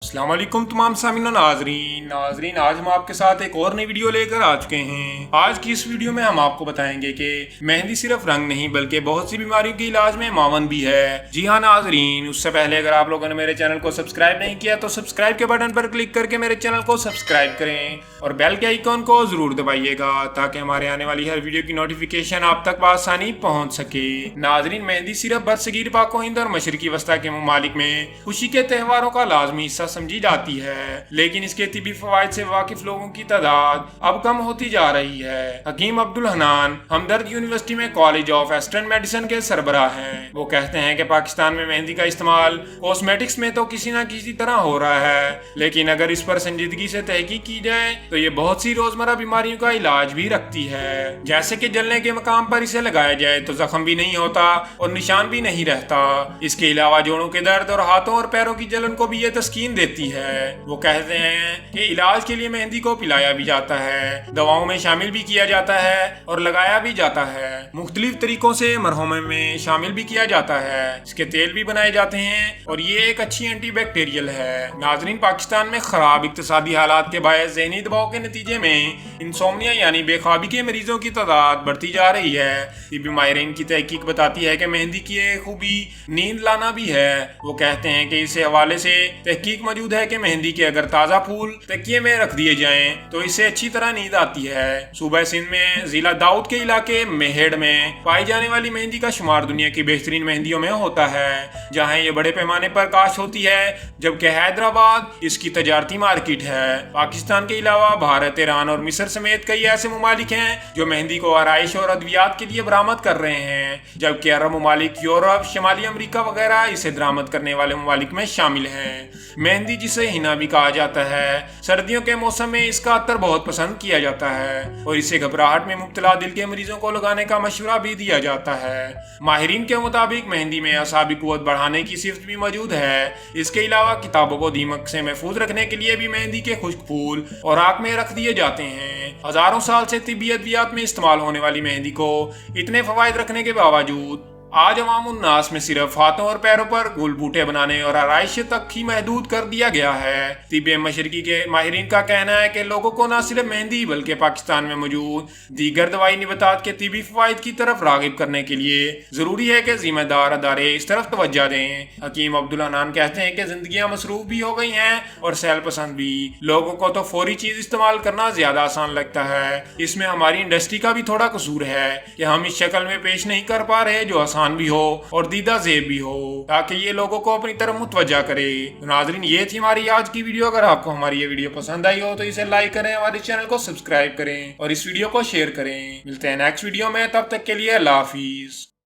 السلام علیکم تمام سامعین و ناظرین آج ہم آپ کے ساتھ ایک اور نئی ویڈیو لے کر آ چکے ہیں۔ آج کی اس ویڈیو میں ہم آپ کو بتائیں گے کہ مہندی صرف رنگ نہیں بلکہ بہت سی بیماریوں کے علاج میں معاون بھی ہے۔ جی ہاں ناظرین، اس سے پہلے اگر آپ لوگوں نے میرے چینل کو سبسکرائب نہیں کیا تو سبسکرائب کے بٹن پر کلک کر کے میرے چینل کو سبسکرائب کریں اور بیل کے آئیکن کو ضرور دبائیے گا تاکہ ہمارے آنے والی ہر ویڈیو کی نوٹیفیکیشن آپ تک بآسانی پہنچ سکے۔ ناظرین، مہندی صرف برصغیر پاک و ہند اور مشرقی وسطی کے ممالک میں خوشی کے تہواروں کا لازمی حصہ سمجھی جاتی ہے، لیکن اس کے طبی فوائد سے واقف لوگوں کی تعداد اب کم ہوتی جا رہی ہے۔ حکیم عبدالحنان ہمدرد یونیورسٹی میں کالج آف ایسٹرن میڈیسن کے سربراہ ہیں۔ وہ کہتے ہیں کہ پاکستان میں مہندی کا استعمال کاسمیٹکس میں تو کسی نہ کسی طرح ہو رہا ہے، لیکن اگر اس پر سنجیدگی سے تحقیق کی جائے تو یہ بہت سی روزمرہ بیماریوں کا علاج بھی رکھتی ہے۔ جیسے کہ جلنے کے مقام پر اسے لگایا جائے تو زخم بھی نہیں ہوتا اور نشان بھی نہیں رہتا۔ اس کے علاوہ جوڑوں کے درد اور ہاتھوں اور پیروں کی جلن کو بھی یہ تسکین دیتی ہے۔ وہ کہتے ہیں کہ علاج کے لیے مہندی کو پلایا بھی جاتا ہے، دواؤں میں شامل بھی کیا جاتا ہے اور لگایا بھی جاتا ہے۔ مختلف طریقوں سے مرہموں میں شامل بھی کیا جاتا ہے، اس کے تیل بھی بنائے جاتے ہیں اور یہ ایک اچھی اینٹی بیکٹیریل ہے۔ ناظرین، پاکستان میں خراب اقتصادی حالات کے باعث ذہنی دباؤ کے نتیجے میں انسومنیا یعنی بے خوابی کے مریضوں کی تعداد بڑھتی جا رہی ہے۔ طبی ماہرین کی تحقیق بتاتی ہے کہ مہندی کی ایک خوبی نیند لانا بھی ہے۔ وہ کہتے ہیں کہ اس حوالے سے تحقیق موجود ہے کہ مہندی کے اگر تازہ پھول تکیے میں رکھ دیے جائیں تو اس سے اچھی طرح نیند آتی ہے۔ صوبہ سندھ میں ضلع داؤد کے علاقے مہیڑ میں پائی جانے والی مہندی کا شمار دنیا کی بہترین مہندیوں میں ہوتا ہے، جہاں یہ بڑے پیمانے پر کاشت ہوتی ہے، جبکہ حیدرآباد اس کی تجارتی مارکیٹ ہے۔ پاکستان کے علاوہ بھارت، ایران اور مصر سمیت کئی ایسے ممالک ہیں جو مہندی کو آرائش اور ادویات کے لیے برآمد کر رہے ہیں، جبکہ عرب ممالک، یورپ، شمالی امریکہ وغیرہ اسے درآمد کرنے والے ممالک میں شامل ہیں۔ مہندی، جسے ہینا بھی کہا جاتا ہے، سردیوں کے موسم میں اس کا عطر بہت پسند کیا جاتا ہے اور اسے گھبراہٹ میں مبتلا دل کے مریضوں کو لگانے کا مشورہ بھی دیا جاتا ہے۔ ماہرین کے مطابق مہندی میں اعصابی قوت بڑھانے کی صفت بھی موجود ہے۔ اس کے علاوہ کتابوں کو دیمک سے محفوظ رکھنے کے لیے بھی مہندی کے خشک پھول اور آگ میں رکھ دیے جاتے ہیں۔ ہزاروں سال سے طبی ادویات میں استعمال ہونے والی مہندی کو اتنے فوائد رکھنے کے باوجود آج عوام الناس میں صرف ہاتھوں اور پیروں پر گل بوٹے بنانے اور آرائش تک ہی محدود کر دیا گیا ہے۔ طب مشرقی کے ماہرین کا کہنا ہے کہ لوگوں کو نہ صرف مہندی بلکہ پاکستان میں موجود دیگر دوائی نباتات کے طبی فوائد کی طرف راغب کرنے کے لیے ضروری ہے کہ ذمہ دار ادارے اس طرف توجہ دیں۔ حکیم عبدالحنان کہتے ہیں کہ زندگیاں مصروف بھی ہو گئی ہیں اور سیل پسند بھی۔ لوگوں کو تو فوری چیز استعمال کرنا زیادہ آسان لگتا ہے۔ اس میں ہماری انڈسٹری کا بھی تھوڑا قصور ہے کہ ہم اس شکل میں پیش نہیں کر پا رہے جو بھی ہو اور دیدہ زیب بھی ہو تاکہ یہ لوگوں کو اپنی طرف متوجہ کرے۔ ناظرین، یہ تھی ہماری آج کی ویڈیو۔ اگر آپ کو ہماری یہ ویڈیو پسند آئی ہو تو اسے لائک کریں، ہمارے چینل کو سبسکرائب کریں اور اس ویڈیو کو شیئر کریں۔ ملتے ہیں نیکسٹ ویڈیو میں، تب تک کے لیے اللہ حافظ۔